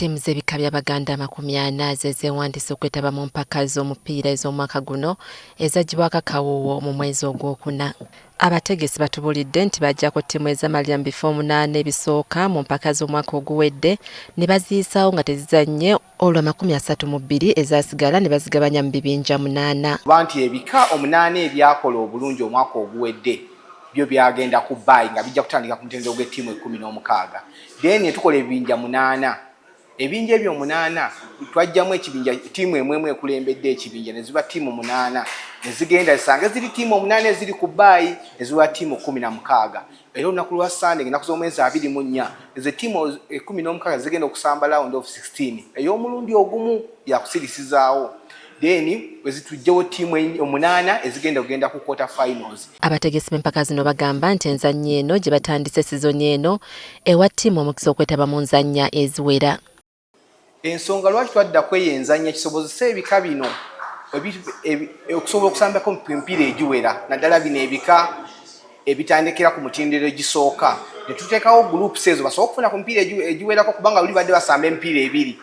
Ttiimu z'ebika by'Abaganda 40 ze zeewandiise okwetaba mu mpaka z'omupiira ez'omwaka guno ezaggyibwako akawoowo mu mwezi ogwokuna. Abategesi batubulidde nti bajjako ttiimu ez'amalira mu bifo 8 ebisooka mu mpaka z'omwaka oguwedde ne baziyisaawo nga tezizannye olwa 32 ezaasigala ne bazigabanya mu bibinja 8. Banti ebika 8 ebyakola obulungi omwaka oguwedde byo byagenda ku bbayi nga bijja kutandika ku mutendera gw'ettiimu 16. Then tukola ebibinja 8. Ebinja ebyo 8 twajjamu ekibinja ttiimu emwe ekulembedde ekibinja ne ziba ttiimu 8 ne zigenda zisange ziri ttiimu 8 eziri ku bbayi ne ziba ttiimu 16. Era olunaku lwa Sunday ennaku z'omwezi 24 ezo ttiimu 16 zigenda okusamba round of 16 ey'omulundi ogumu yakusirisizaawo. Then wezitujjawo ttiimu 8 ezigenda ku quarter finals. Abategesi b'empaka zino bagamba nti enzannya eno gye batandise sizoni eno ewa ttiimu omukisa okwetaba mu nzannya eziwera. Ensonga lwaki twadda kweyenzanya kisobozesa ebika bino okusobola okusambako emipiira egiwera naddala bino ebika ebitandikira ku mutindiro egisooka ne tuteekawo groups ezo basobola okufuna ku mipiira egiwerako kubanga buli badde basamba emipiira 2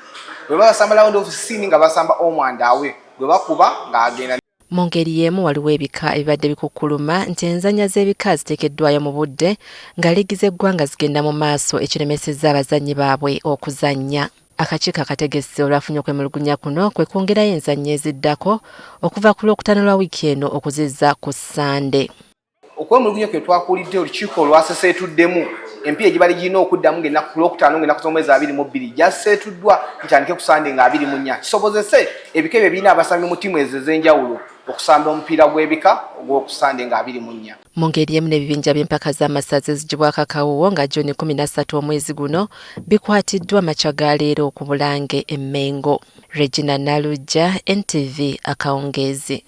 bwe basamba round of 16 nga basamba omwandawe gwe bakuba ng'agenda. Mu ngeri y'emu waliwo ebika ebibadde bikukkuluma nti enzannya z'ebika ziteekeddwayo mu budde nga liigi z'eggwanga zigenda mu maaso ekiremesezza abazannyi baabwe okuzannya. Akakiiko akategesi olwafunye okwemulugunya kuno kwe kwongerayo enzannya eziddako okuva ku Lwokutaano lwa wiiki eno okuzizza ku Sande. Okwemulugunya kwe twakuulidde olukiiko olwaseseetuddemu empiira egibali girina okuddamu ng'ennaku ku Lwokutaano ng'ennaku z'omwezi 22 gyaseetuddwa ntandike ku Sande nga 24 kisobozese ebika ebyo birina abasambi mu ttiimu ezo ez'enjawulo okusamba omupiira gw'ebika ogw'oku Sande nga 24. Mu ngeri emu n'ebibinja by'empaka z'amasaza eziggyibwako akawoowo nga Juni 13 omwezi guno bikwatiddwa makya ga leero ku Bulange e Mengo. Regina Nalujja, NTV Akawungeezi.